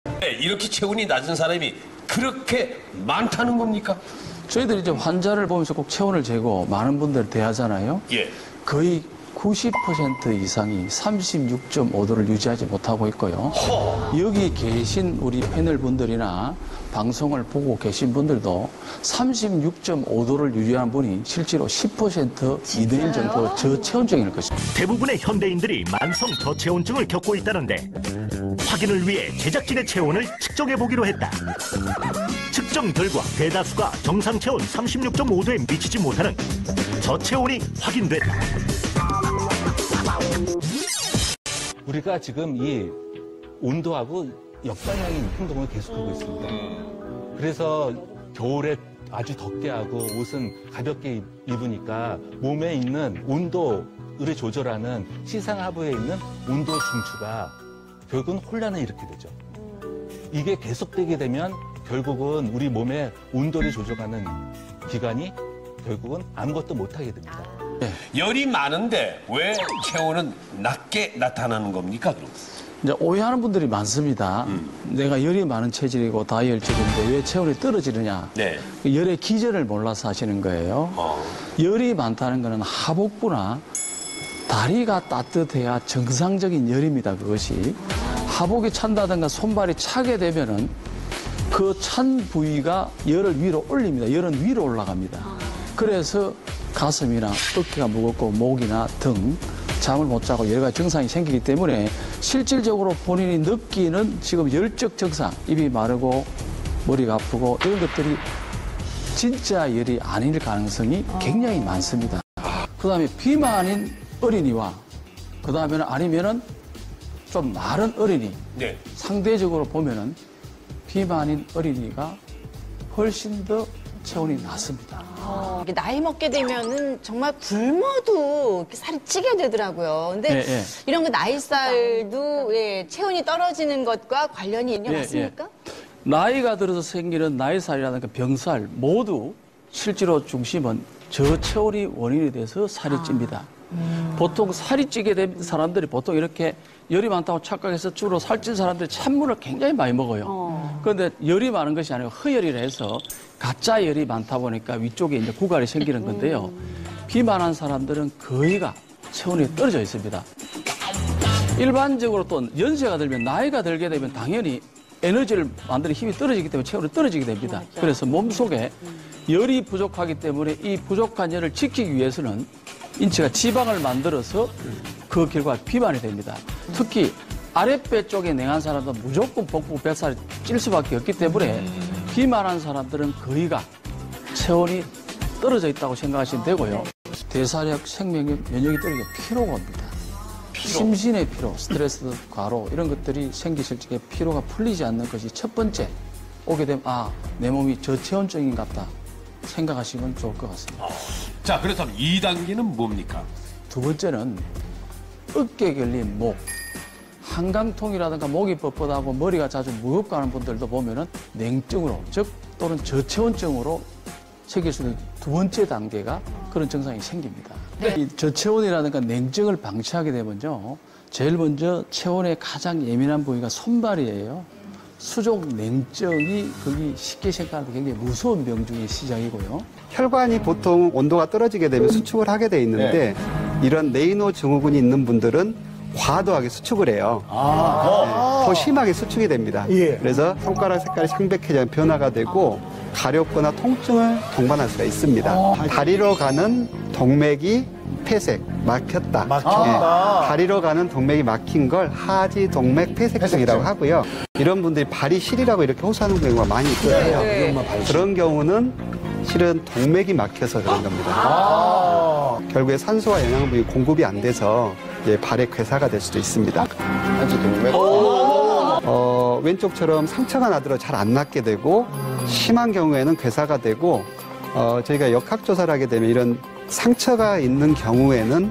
네, 이렇게 체온이 낮은 사람이 그렇게 많다는 겁니까? 저희들이 이제 환자를 보면서 꼭 체온을 재고 많은 분들을 대하잖아요. 예. 거의 90% 이상이 36.5도를 유지하지 못하고 있고요. 여기 계신 우리 패널 분들이나 방송을 보고 계신 분들도 36.5도를 유지하는 분이 실제로 10% 이내인 정도 저체온증일 것입니다. 대부분의 현대인들이 만성 저체온증을 겪고 있다는데 확인을 위해 제작진의 체온을 측정해 보기로 했다. 측정 결과 대다수가 정상 체온 36.5도에 미치지 못하는 저체온이 확인됐다. 우리가 지금 이 온도하고 역방향의 행동을 계속하고 있습니다. 그래서 겨울에 아주 덥게 하고 옷은 가볍게 입으니까 몸에 있는 온도를 조절하는 시상하부에 있는 온도 중추가 결국은 혼란을 일으키게 되죠. 이게 계속되게 되면 결국은 우리 몸의 온도를 조절하는 기관이 결국은 아무것도 못하게 됩니다. 열이 많은데 왜 체온은 낮게 나타나는 겁니까? 그럼? 이제 오해하는 분들이 많습니다. 내가 열이 많은 체질이고 다이얼질인데 왜 체온이 떨어지느냐. 네. 그 열의 기전을 몰라서 하시는 거예요. 열이 많다는 것은 하복부나 다리가 따뜻해야 정상적인 열입니다. 그것이. 하복이 찬다든가 손발이 차게 되면은 그 찬 부위가 열을 위로 올립니다. 열은 위로 올라갑니다. 그래서 가슴이나 어깨가 무겁고 목이나 등 잠을 못 자고 여러 가지 증상이 생기기 때문에 실질적으로 본인이 느끼는 지금 열적 증상, 입이 마르고 머리가 아프고 이런 것들이 진짜 열이 아닐 가능성이 굉장히 많습니다. 그다음에 비만인 어린이와 그다음에는 아니면은 좀 마른 어린이 네. 상대적으로 보면은 비만인 어린이가 훨씬 더 체온이 낮습니다. 이게 나이 먹게 되면은 정말 굶어도 이렇게 살이 찌게 되더라고요. 근데 이런 거 나이살도 체온이 떨어지는 것과 관련이 있냐 맞습니까? 나이가 들어서 생기는 나이살이라든가 병살 모두 실제로 중심은 저체온이 원인이 돼서 살이 찝니다. 보통 살이 찌게 된 사람들이 보통 이렇게 열이 많다고 착각해서 주로 살찐 사람들이 찬물을 굉장히 많이 먹어요. 그런데 열이 많은 것이 아니고 허열이라 해서 가짜 열이 많다 보니까 위쪽에 이제 구갈이 생기는 건데요. 비만한 사람들은 거의가 체온이 떨어져 있습니다. 일반적으로 또 연세가 들면 나이가 들게 되면 당연히 에너지를 만드는 힘이 떨어지기 때문에 체온이 떨어지게 됩니다. 그래서 몸속에 열이 부족하기 때문에 이 부족한 열을 지키기 위해서는 인체가 지방을 만들어서 그 결과 비만이 됩니다. 특히 아랫배 쪽에 냉한 사람들은 무조건 복부 뱃살이 찔 수밖에 없기 때문에 비만한 사람들은 거의가 체온이 떨어져 있다고 생각하시면 되고요. 대사력, 생명력, 면역이 떨어지게 피로가 옵니다. 심신의 피로, 스트레스, 과로 이런 것들이 생기실 적에 피로가 풀리지 않는 것이 첫 번째 오게 되면 내 몸이 저체온증인 것 같다 생각하시면 좋을 것 같습니다. 자, 그렇다면 2단계는 뭡니까? 두 번째는 어깨에 걸린 목, 한강통이라든가 목이 뻣뻣하고 머리가 자주 무겁고 하는 분들도 보면은 냉증으로, 즉 또는 저체온증으로 생길 수 있는 두 번째 단계가 그런 증상이 생깁니다. 이 저체온이라든가 냉증을 방치하게 되면요, 제일 먼저 체온에 가장 예민한 부위가 손발이에요. 수족 냉증이 거기 쉽게 생각하는 굉장히 무서운 병 중의 시작이고요. 혈관이 보통 온도가 떨어지게 되면 수축을 하게 돼 있는데 이런 네이노 증후군이 있는 분들은 과도하게 수축을 해요. 더 심하게 수축이 됩니다. 그래서 손가락 색깔이 창백해져 변화가 되고 가렵거나 통증을 동반할 수가 있습니다. 다리로 가는 동맥이 폐색, 막혔다. 다리로 가는 동맥이 막힌 걸 하지 동맥 폐색증이라고 하고요. 이런 분들이 발이 시리라고 이렇게 호소하는 경우가 많이 있거든요. 그런 경우는 실은 동맥이 막혀서 그런 겁니다. 결국에 산소와 영양분이 공급이 안 돼서 발의 괴사가 될 수도 있습니다. 하지 동맥. 왼쪽처럼 상처가 나더라도 잘 안 낫게 되고 심한 경우에는 괴사가 되고 저희가 역학조사를 하게 되면 이런 상처가 있는 경우에는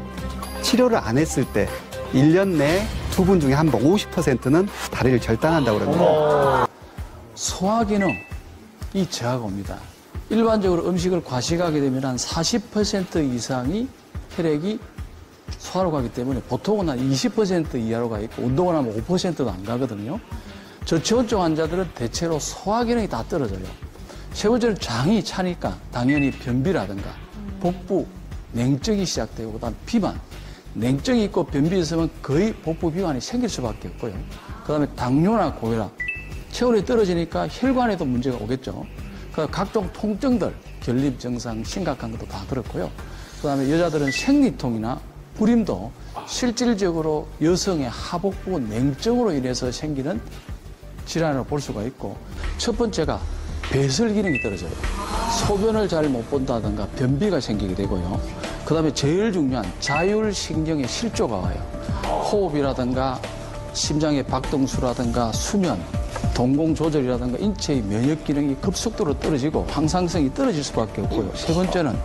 치료를 안 했을 때 1년 내에 2분 중에 한 번 50%는 다리를 절단한다고 그럽니다. 소화기능이 저하가 옵니다. 일반적으로 음식을 과식하게 되면 한 40% 이상이 혈액이 소화로 가기 때문에 보통은 한 20% 이하로 가 있고 운동을 하면 5%도 안 가거든요. 저체온증 환자들은 대체로 소화 기능이 다 떨어져요. 세 번째는 장이 차니까 당연히 변비라든가 복부 냉증이 시작되고 그다음 비만, 냉증이 있고 변비 있으면 거의 복부 비만이 생길 수밖에 없고요. 그다음에 당뇨나 고혈압, 체온이 떨어지니까 혈관에도 문제가 오겠죠. 그 각종 통증들, 결림 증상 심각한 것도 다 그렇고요. 그다음에 여자들은 생리통이나 불임도 실질적으로 여성의 하복부 냉증으로 인해서 생기는 질환을 볼 수가 있고, 첫 번째가 배설 기능이 떨어져요. 소변을 잘 못 본다든가 변비가 생기게 되고요. 그다음에 제일 중요한 자율신경의 실조가 와요. 호흡이라든가 심장의 박동수라든가 수면, 동공 조절이라든가 인체의 면역 기능이 급속도로 떨어지고 항상성이 떨어질 수밖에 없고요. 세 번째는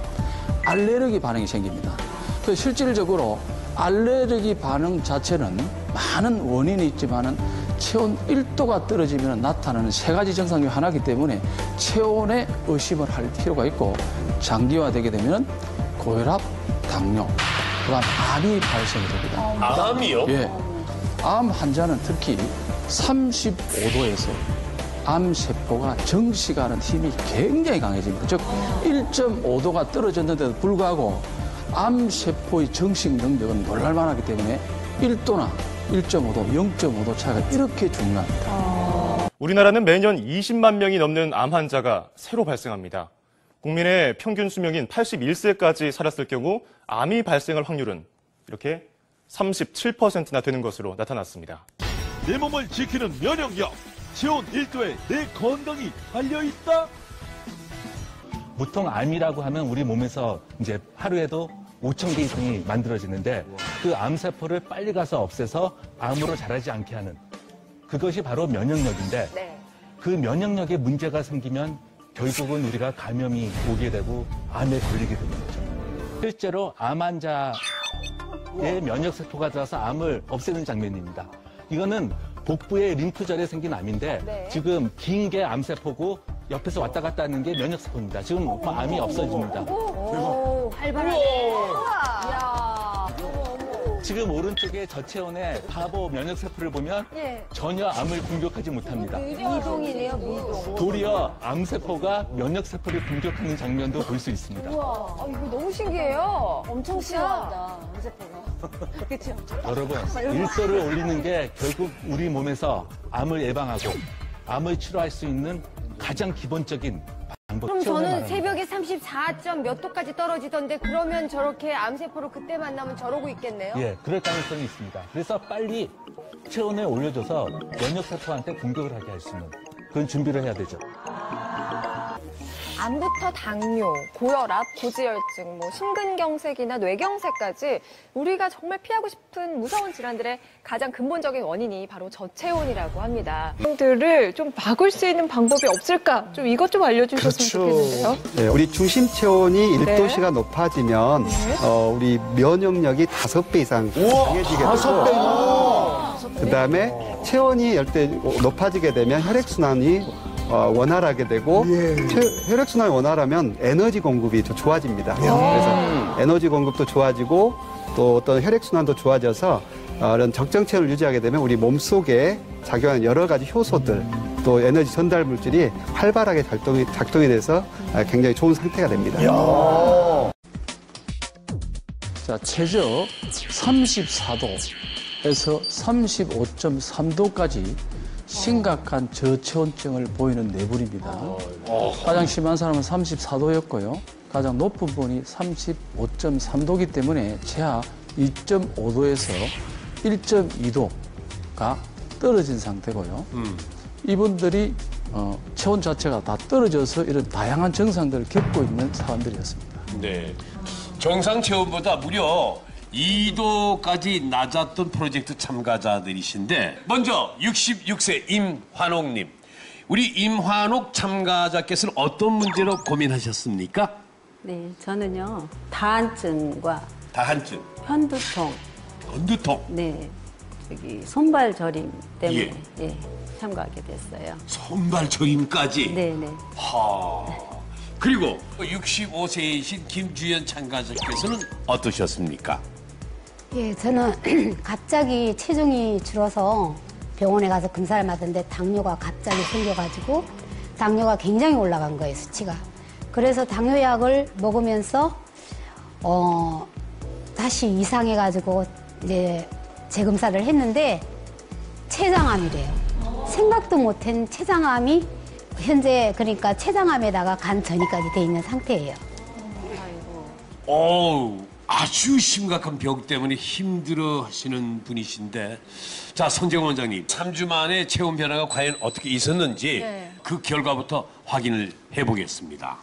알레르기 반응이 생깁니다. 그 실질적으로 알레르기 반응 자체는 많은 원인이 있지만은 체온 1도가 떨어지면 나타나는 세 가지 증상 중 하나이기 때문에 체온에 의심을 할 필요가 있고, 장기화되게 되면 고혈압, 당뇨, 그다음 암이 발생이 됩니다. 암이요? 예. 암 환자는 특히 35도에서 암세포가 정식하는 힘이 굉장히 강해집니다. 즉 1.5도가 떨어졌는데도 불구하고 암세포의 정식 능력은 놀랄만하기 때문에 1도나 1.5도, 0.5도 차이가 이렇게 중요합니다. 우리나라는 매년 20만 명이 넘는 암 환자가 새로 발생합니다. 국민의 평균 수명인 81세까지 살았을 경우 암이 발생할 확률은 이렇게 37%나 되는 것으로 나타났습니다. 내 몸을 지키는 면역력, 체온 1도에 내 건강이 달려있다? 보통 암이라고 하면 우리 몸에서 이제 하루에도 5,000개 이상이 만들어지는데 그 암세포를 빨리 가서 없애서 암으로 자라지 않게 하는 그것이 바로 면역력인데 그 면역력에 문제가 생기면 결국은 우리가 감염이 오게 되고 암에 걸리게 되는 거죠. 실제로 암 환자의 면역세포가 들어서 암을 없애는 장면입니다. 이거는 복부의 림프절에 생긴 암인데 지금 긴 게 암세포고 옆에서 왔다 갔다 하는 게 면역세포입니다. 지금 암이 없어집니다. 지금 오른쪽에 저체온의 바보 면역세포를 보면 전혀 암을 공격하지 못합니다. 미동이네요, 미동. 도리어 암세포가 면역세포를 공격하는 장면도 볼 수 있습니다. 우와, 이거 너무 신기해요. 엄청 신기하다, 암세포가. 그렇죠? 여러분, 일도를 올리는 게 결국 우리 몸에서 암을 예방하고 암을 치료할 수 있는 가장 기본적인 방법. 그럼 저는 새벽에 34점 몇 도까지 떨어지던데 그러면 저렇게 암세포를 그때 만나면 저러고 있겠네요? 예, 그럴 가능성이 있습니다. 그래서 빨리 체온을 올려줘서 면역세포한테 공격을 하게 할 수 있는 그런 준비를 해야 되죠. 암부터 당뇨, 고혈압, 고지혈증, 심근경색이나 뇌경색까지 우리가 정말 피하고 싶은 무서운 질환들의 가장 근본적인 원인이 바로 저체온이라고 합니다. 들을 좀 막을 수 있는 방법이 없을까? 좀 이것 좀 알려주셨으면 좋겠는데요. 네, 우리 중심 체온이 1도씨가 높아지면 우리 면역력이 5배 이상 강해지게 되고, 그다음에 체온이 높아지게 되면 혈액순환이 원활하게 되고, 혈액순환이 원활하면 에너지 공급이 좋아집니다. 그래서 에너지 공급도 좋아지고 또 어떤 혈액순환도 좋아져서 이런 적정 체온을 유지하게 되면 우리 몸속에 작용하는 여러 가지 효소들 또 에너지 전달 물질이 활발하게 작동이 돼서 굉장히 좋은 상태가 됩니다. 자, 최저 34도에서 35.3도까지 심각한 저체온증을 보이는 내분입니다. 가장 심한 사람은 34도였고요. 가장 높은 분이 35.3도이기 때문에 최하 2.5도에서 1.2도가 떨어진 상태고요. 이분들이 체온 자체가 다 떨어져서 이런 다양한 증상들을 겪고 있는 사람들이었습니다. 네. 정상 체온보다 무려 2도까지 낮았던 프로젝트 참가자들이신데, 먼저 66세 임환옥님. 우리 임환옥 참가자께서는 어떤 문제로 고민하셨습니까? 네, 저는요, 다한증과 다한증, 편두통, 건두통, 네, 손발 저림 때문에 참가하게 됐어요. 손발 저림까지. 네네. 그리고 65세이신 김주연 참가자께서는 어떠셨습니까? 예, 저는 갑자기 체중이 줄어서 병원에 가서 검사를 받았는데 당뇨가 갑자기 생겨가지고 당뇨가 굉장히 올라간 거예요, 수치가. 그래서 당뇨약을 먹으면서 다시 이상해가지고 이제 재검사를 했는데 췌장암이래요. 생각도 못한 췌장암이 현재 그러니까 췌장암에다가 간 전이까지 돼 있는 상태예요. 아주 심각한 병 때문에 힘들어 하시는 분이신데, 자, 선재원 원장님, 3주 만에 체온 변화가 과연 어떻게 있었는지 그 결과부터 확인을 해보겠습니다.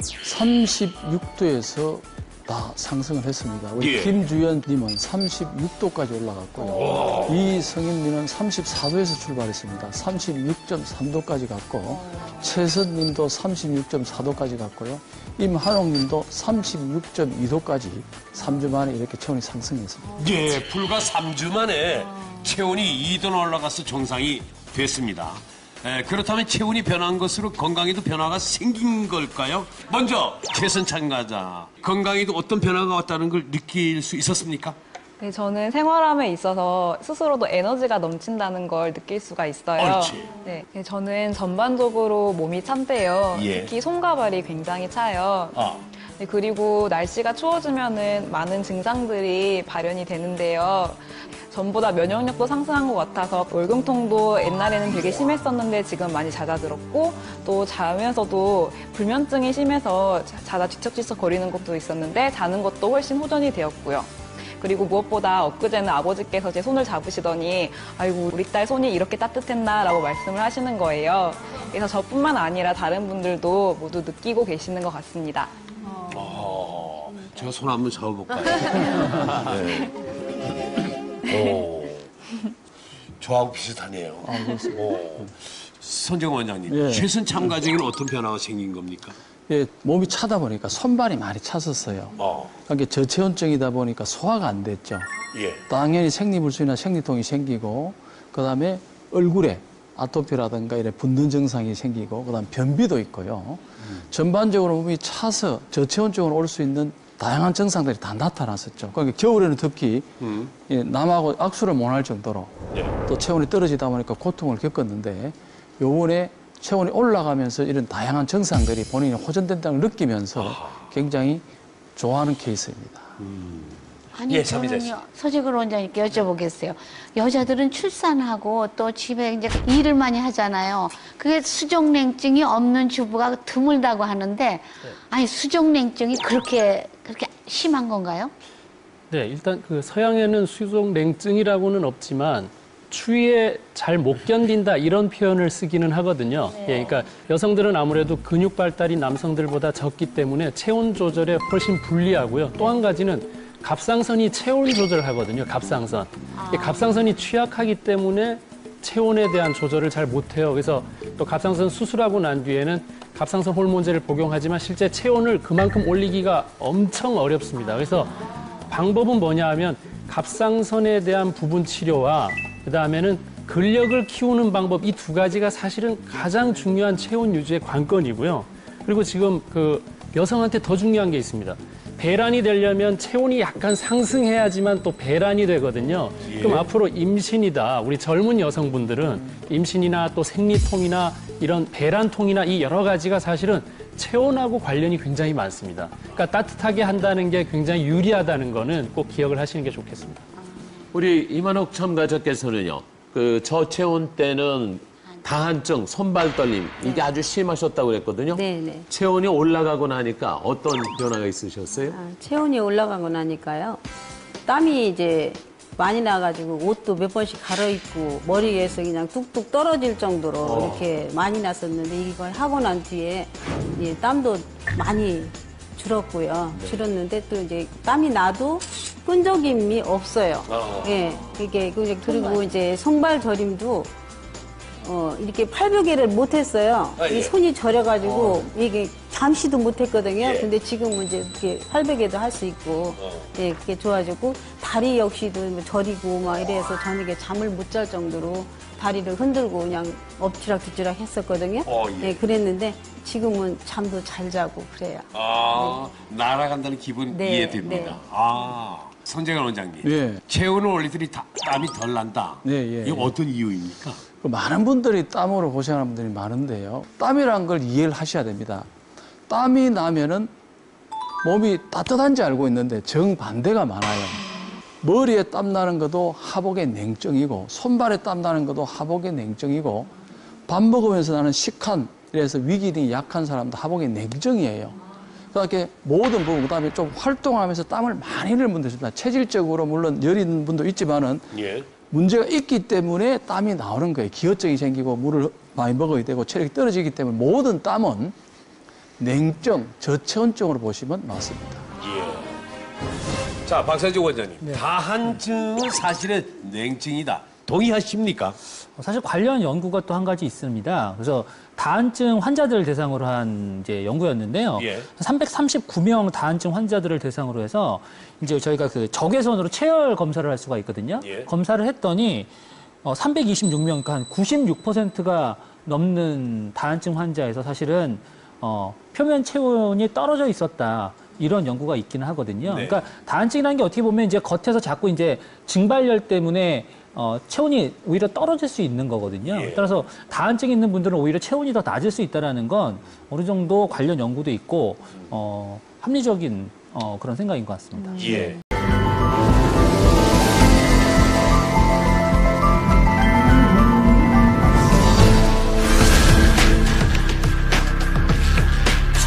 36도에서 다 상승을 했습니다. 우리 김주연님은 36도까지 올라갔고요. 이성임님은 34도에서 출발했습니다. 36.3도까지 갔고, 최선님도 36.4도까지 갔고요. 임한옥님도 36.2도까지 3주 만에 이렇게 체온이 상승했습니다. 예, 불과 3주 만에 체온이 2도나 올라가서 정상이 됐습니다. 그렇다면 체온이 변한 것으로 건강에도 변화가 생긴 걸까요? 먼저 최선 참가자, 건강에도 어떤 변화가 왔다는 걸 느낄 수 있었습니까? 네, 저는 생활함에 있어서 스스로도 에너지가 넘친다는 걸 느낄 수가 있어요. 옳지. 네, 저는 전반적으로 몸이 찬데요. 특히 손과 발이 굉장히 차요. 네, 그리고 날씨가 추워지면은 많은 증상들이 발현이 되는데요. 전보다 면역력도 상승한 것 같아서 월경통도 옛날에는 되게 심했었는데 지금 많이 잦아들었고, 또 자면서도 불면증이 심해서 자다 뒤척뒤척 거리는 것도 있었는데 자는 것도 훨씬 호전이 되었고요. 그리고 무엇보다 엊그제는 아버지께서 제 손을 잡으시더니 아이고 우리 딸 손이 이렇게 따뜻했나라고 말씀을 하시는 거예요. 그래서 저뿐만 아니라 다른 분들도 모두 느끼고 계시는 것 같습니다. 제가 손 한번 잡아볼까요? 저하고 비슷하네요. 선재원 원장님, 최선 참가자에는 어떤 변화가 생긴 겁니까? 예, 몸이 차다 보니까 손발이 많이 찼었어요. 그러니까 저체온증이다 보니까 소화가 안 됐죠. 당연히 생리불순이나 생리통이 생기고, 그다음에 얼굴에 아토피라든가 이런 붓는 증상이 생기고, 그다음 변비도 있고요. 전반적으로 몸이 차서 저체온증으로 올 수 있는 다양한 증상들이 다 나타났었죠. 그러니까 겨울에는 특히 남하고 악수를 못 할 정도로 또 체온이 떨어지다 보니까 고통을 겪었는데, 요번에 체온이 올라가면서 이런 다양한 증상들이 본인이 호전된다는 걸 느끼면서 굉장히 좋아하는 케이스입니다. 아니, 저는요, 서재근 원장님께 여쭤보겠어요. 여자들은 출산하고 또 집에 이제 일을 많이 하잖아요. 그게 수족냉증이 없는 주부가 드물다고 하는데, 아니, 수족냉증이 그렇게 심한 건가요? 네, 일단 그 서양에는 수족냉증이라고는 없지만, 추위에 잘 못 견딘다 이런 표현을 쓰기는 하거든요. 그러니까 여성들은 아무래도 근육 발달이 남성들보다 적기 때문에 체온 조절에 훨씬 불리하고요. 또 한 가지는 갑상선이 체온 조절하거든요. 갑상선. 갑상선이 취약하기 때문에 체온에 대한 조절을 잘 못해요. 그래서 또 갑상선 수술하고 난 뒤에는 갑상선 호르몬제를 복용하지만 실제 체온을 그만큼 올리기가 엄청 어렵습니다. 그래서 방법은 뭐냐 하면 갑상선에 대한 부분 치료와 그다음에는 근력을 키우는 방법, 이 두 가지가 사실은 가장 중요한 체온 유지의 관건이고요. 그리고 지금 그 여성한테 더 중요한 게 있습니다. 배란이 되려면 체온이 약간 상승해야지만 또 배란이 되거든요. 그럼 앞으로 임신이다. 우리 젊은 여성분들은 임신이나 또 생리통이나 이런 배란통이나 이 여러 가지가 사실은 체온하고 관련이 굉장히 많습니다. 그러니까 따뜻하게 한다는 게 굉장히 유리하다는 거는 꼭 기억을 하시는 게 좋겠습니다. 우리 이만옥 참가자께서는요, 그 저체온 때는 다한증, 손발 떨림, 이게 아주 심하셨다고 그랬거든요. 네네. 체온이 올라가고 나니까 어떤 변화가 있으셨어요? 체온이 올라가고 나니까요, 땀이 이제 많이 나가지고 옷도 몇 번씩 갈아입고 머리에서 그냥 뚝뚝 떨어질 정도로 이렇게 많이 났었는데, 이걸 하고 난 뒤에 땀도 많이 줄었고요. 줄었는데 또 이제 땀이 나도 끈적임이 없어요. 예, 그리고 이제 손발 저림도 이렇게 팔베개를 못했어요. 이 손이 저려가지고 이게 잠시도 못했거든요. 근데 지금은 이제 이렇게 팔베개도 할 수 있고, 예, 그게 좋아지고 다리 역시도 뭐 저리고 막 이래서 저녁에 잠을 못 잘 정도로 다리를 흔들고 그냥 엎치락뒤치락 했었거든요. 예, 그랬는데 지금은 잠도 잘 자고 그래요. 날아간다는 기분 이해됩니다. 손재관 원장님, 예. 체온을 올리더니 땀이 덜 난다. 예. 이거 어떤 이유입니까? 많은 분들이 땀으로 고생하는 분들이 많은데요. 땀이란 걸 이해를 하셔야 됩니다. 땀이 나면은 몸이 따뜻한지 알고 있는데 정반대가 많아요. 머리에 땀 나는 것도 하복의 냉증이고 손발에 땀 나는 것도 하복의 냉증이고 밥 먹으면서 나는 식한, 이래서 위기등이 약한 사람도 하복의 냉증이에요. 그렇게 모든 부분, 그다음에 좀 활동하면서 땀을 많이 흘리는 분들 있습니다. 체질적으로 물론 열이 있는 분도 있지만은 문제가 있기 때문에 땀이 나오는 거예요. 기혈증이 생기고 물을 많이 먹어야 되고 체력이 떨어지기 때문에 모든 땀은 냉증, 저체온증으로 보시면 맞습니다. 자, 박세주 원장님, 다한증은 사실은 냉증이다. 동의하십니까? 사실 관련 연구가 또 한 가지 있습니다. 그래서 다한증 환자들을 대상으로 한 이제 연구였는데요. 339명 다한증 환자들을 대상으로 해서 이제 저희가 그 적외선으로 체열 검사를 할 수가 있거든요. 검사를 했더니 326명, 그러니까 한 96%가 넘는 다한증 환자에서 사실은 표면 체온이 떨어져 있었다. 이런 연구가 있기는 하거든요. 그러니까 다한증이라는 게 어떻게 보면 이제 겉에서 자꾸 이제 증발열 때문에 체온이 오히려 떨어질 수 있는 거거든요. 따라서 다한증 있는 분들은 오히려 체온이 더 낮을 수 있다는 건 어느 정도 관련 연구도 있고 합리적인 그런 생각인 것 같습니다.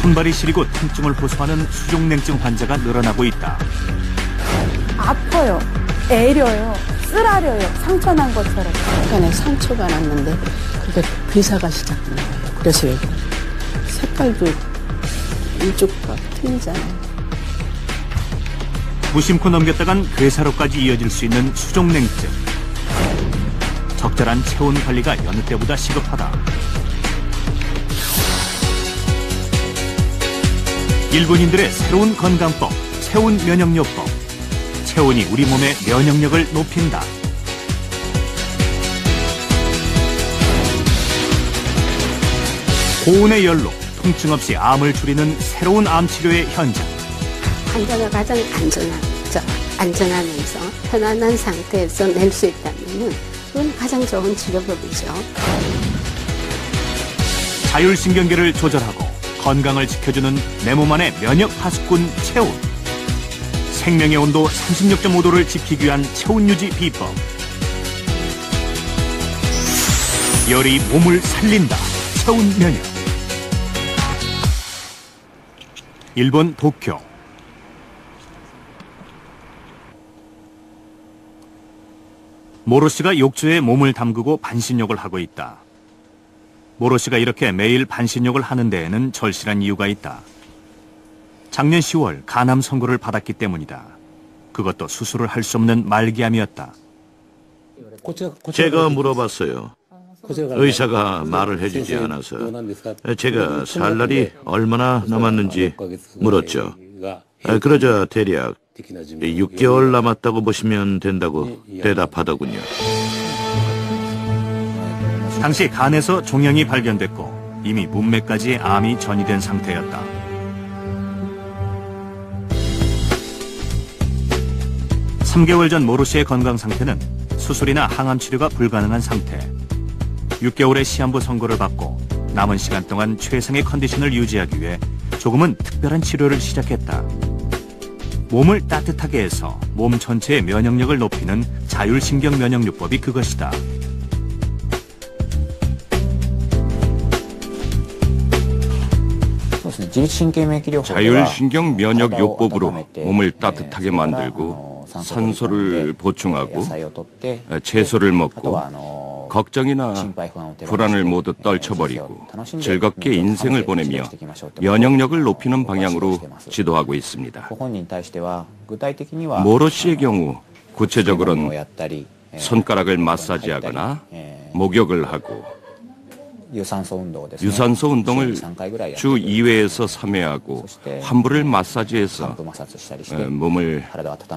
손발이 시리고 통증을 호소하는 수족냉증 환자가 늘어나고 있다. 아파요, 애려요, 쓰라려요, 상처 난 것처럼. 약간의 상처가 났는데 그게 괴사가 시작된 거예요. 그래서 여기 색깔도 이쪽과 틀리잖아요. 무심코 넘겼다간 괴사로까지 이어질 수 있는 수족냉증. 적절한 체온 관리가 여느 때보다 시급하다. 일본인들의 새로운 건강법, 체온 면역요법. 체온이 우리 몸의 면역력을 높인다. 고온의 열로 통증 없이 암을 줄이는 새로운 암 치료의 현장. 환자가 가장 안전하면서 편안한 상태에서 낼 수 있다면 그건 가장 좋은 치료법이죠. 자율신경계를 조절하고 건강을 지켜주는 내 몸 안의 면역 파수꾼 체온. 생명의 온도 36.5도를 지키기 위한 체온 유지 비법. 열이 몸을 살린다. 체온 면역. 일본 도쿄. 모로 씨가 욕조에 몸을 담그고 반신욕을 하고 있다. 모로 씨가 이렇게 매일 반신욕을 하는 데에는 절실한 이유가 있다. 작년 10월 간암 선고를 받았기 때문이다. 그것도 수술을 할 수 없는 말기암이었다. 제가 물어봤어요. 의사가 말을 해주지 않아서 제가 살 날이 얼마나 남았는지 물었죠. 그러자 대략 6개월 남았다고 보시면 된다고 대답하더군요. 당시 간에서 종양이 발견됐고 이미 문맥까지 암이 전이된 상태였다. (3개월) 전 모로 씨의 건강 상태는 수술이나 항암 치료가 불가능한 상태. 6개월의 시한부 선고를 받고 남은 시간 동안 최상의 컨디션을 유지하기 위해 조금은 특별한 치료를 시작했다. 몸을 따뜻하게 해서 몸 전체의 면역력을 높이는 자율신경 면역요법이 그것이다. 자율신경 면역요법으로 몸을 따뜻하게 만들고 산소를 보충하고 채소를 먹고 걱정이나 불안을 모두 떨쳐버리고 즐겁게 인생을 보내며 면역력을 높이는 방향으로 지도하고 있습니다. 모로 씨의 경우 구체적으로는 손가락을 마사지하거나 목욕을 하고 유산소 운동을 주 2회에서 3회 하고 환부를 마사지해서 몸을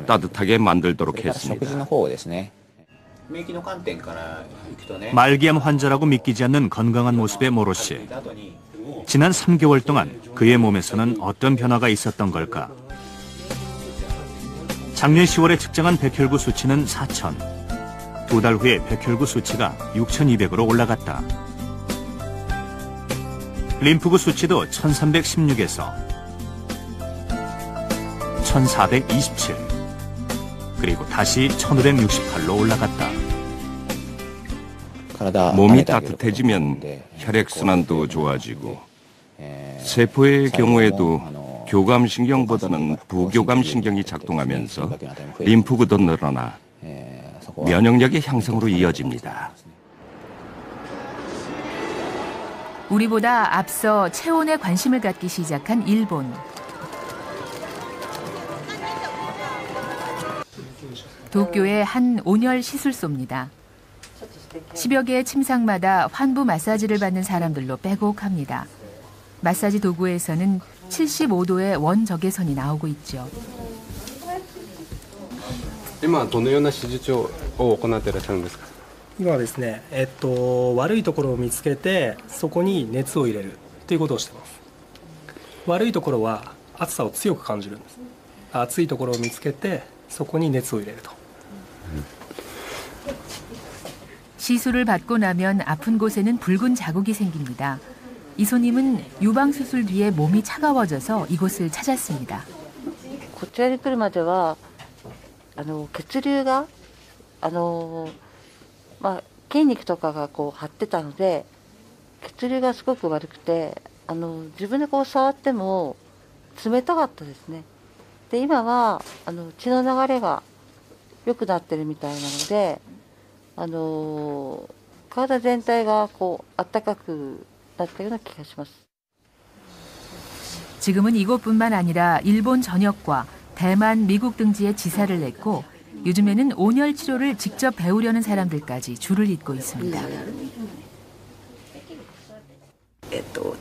따뜻하게 만들도록 했습니다. 말기암 환자라고 믿기지 않는 건강한 모습의 모로 씨. 지난 3개월 동안 그의 몸에서는 어떤 변화가 있었던 걸까? 작년 10월에 측정한 백혈구 수치는 4,000. 2달 후에 백혈구 수치가 6,200으로 올라갔다. 림프구 수치도 1,316에서 1,427. 그리고 다시 1,568로 올라갔다. 몸이 따뜻해지면 혈액순환도 좋아지고 세포의 경우에도 교감신경보다는 부교감신경이 작동하면서 림프구도 늘어나 면역력의 향상으로 이어집니다. 우리보다 앞서 체온에 관심을 갖기 시작한 일본. 도쿄의 한 온열 시술소입니다. 10여 개의 침상마다 환부 마사지를 받는 사람들로 빼곡합니다. 마사지 도구에서는 75도의 원적외선이 나오고 있죠. 今どのような手術を行っていらっしゃるんですか？今はですね、悪いところを見つけてそこに熱を入れるということをしています。悪いところは暑さを強く感じるんです。暑いところを見つけてそこに熱を入れると。 시술을 받고 나면 아픈 곳에는 붉은 자국이 생깁니다. 이 손님은 유방수술 뒤에 몸이 차가워져서 이곳을 찾았습니다. こちらに来るまでは血流が筋肉とかがこう張ってたので血流がすごく悪くて自分でこう触っても冷たかったですね。で今は血の流れが良くなってるみたいなので体全体がこう暖かくなったような気がします。 지금은 이곳뿐만 아니라 일본 전역과 대만, 미국 등지에 지사를 냈고 요즘에는 온열 치료를 직접 배우려는 사람들까지 줄을 잇고 있습니다.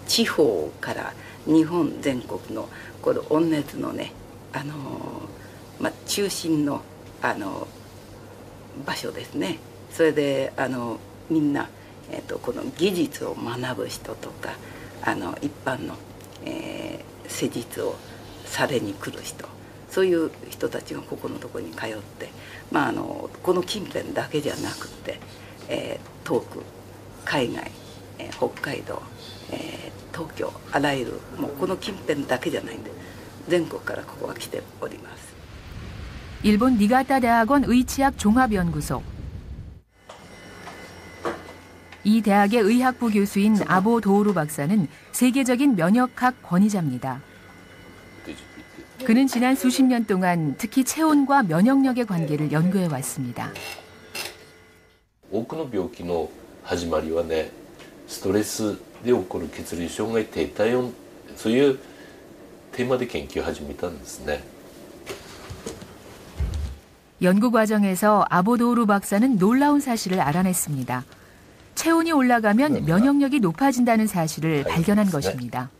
地方から日本全国のこの温熱のね中心の場所ですね。それでみんなこの技術を学ぶ人とか一般の施術をされに来る人。 そういう人たちがここのところに通って、この近辺だけじゃなくて、遠く海外、北海道、東京あらゆるもうこの近辺だけじゃないんで全国からここは来ております。 일본 니가타 대학원 의치학 종합연구소. 이 대학의 의학부 교수인 아보 도오루 박사는 세계적인 면역학 권위자입니다. 그는 지난 수십 년 동안 특히 체온과 면역력의 관계를 연구해 왔습니다. 多くの病気の始まりはね、ストレスで起こる血流障害、低体温、そういうテーマで研究を始めたんですね。 연구 과정에서 아보도우루 박사는 놀라운 사실을 알아냈습니다. 체온이 올라가면 면역력이 높아진다는 사실을 발견한 것입니다.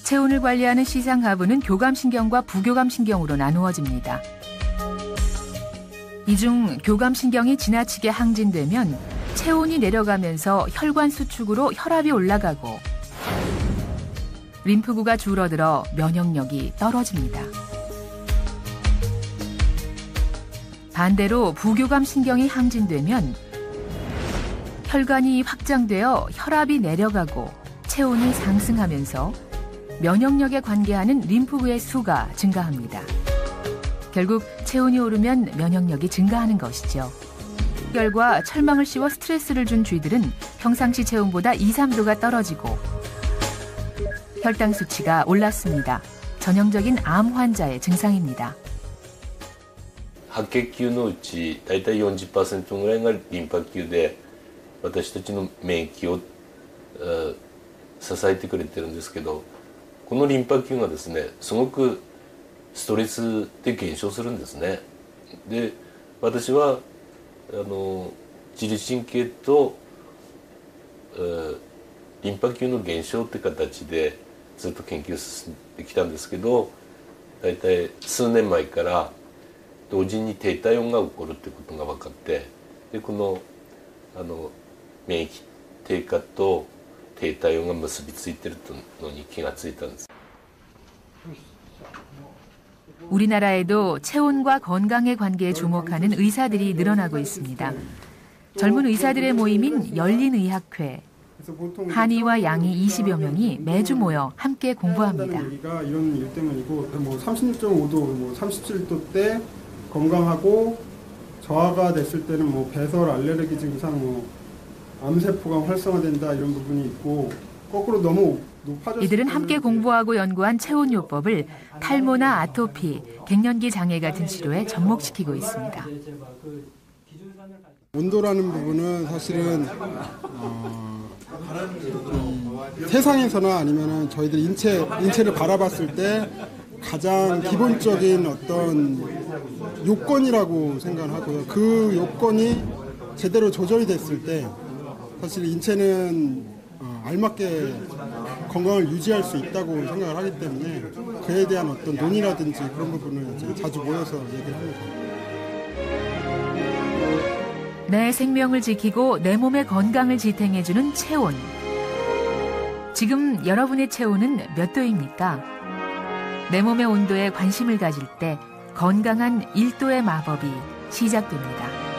체온을 관리하는 시상하부는 교감신경과 부교감신경으로 나누어집니다. 이 중 교감신경이 지나치게 항진되면 체온이 내려가면서 혈관 수축으로 혈압이 올라가고 림프구가 줄어들어 면역력이 떨어집니다. 반대로 부교감신경이 항진되면 혈관이 확장되어 혈압이 내려가고 체온이 상승하면서 면역력에 관계하는 림프구의 수가 증가합니다. 결국 체온이 오르면 면역력이 증가하는 것이죠. 결과 철망을 씌워 스트레스를 준 쥐들은 평상시 체온보다 2, 3도가 떨어지고 혈당 수치가 올랐습니다. 전형적인 암 환자의 증상입니다. 白血球のうちだいたい 40% ぐらいがリンパ球で私たちの免疫を支えてくれてるんですけど、このリンパ球がですねすごくストレスで減少するんですね。で私は自律神経とリンパ球の減少って形でずっと研究を進めてきたんですけど、だいたい数年前から同時に低体温が起こるってことが分かって、でこの免疫低下と低体温が結びついてるのに気がついたんです。 우리나라에도 체온과 건강의 관계에 주목하는 의사들이 늘어나고 있습니다. 젊은 의사들의 모임인 열린의학회. 한의와 양의 20여 명이 매주 모여 함께 공부합니다. 이런 일 때문이고 36.5도, 37도 때 건강하고 저하가 됐을 때는 배설 알레르기 증상, 암세포가 활성화된다 이런 부분이 있고 거꾸로 너무 높아졌을 이들은 함께 공부하고 연구한 체온요법을 탈모나 아토피, 갱년기 장애 같은 치료에 접목시키고 있습니다. 온도라는 부분은 사실은 세상에서나 아니면 저희들 인체를 바라봤을 때 가장 기본적인 어떤 요건이라고 생각을 하고요. 그 요건이 제대로 조절이 됐을 때 사실 인체는 알맞게 건강을 유지할 수 있다고 생각을 하기 때문에 그에 대한 어떤 논의라든지 그런 부분을 이제 자주 모여서 얘기를 합니다. 내 생명을 지키고 내 몸의 건강을 지탱해주는 체온. 지금 여러분의 체온은 몇 도입니까? 내 몸의 온도에 관심을 가질 때 건강한 1도의 마법이 시작됩니다.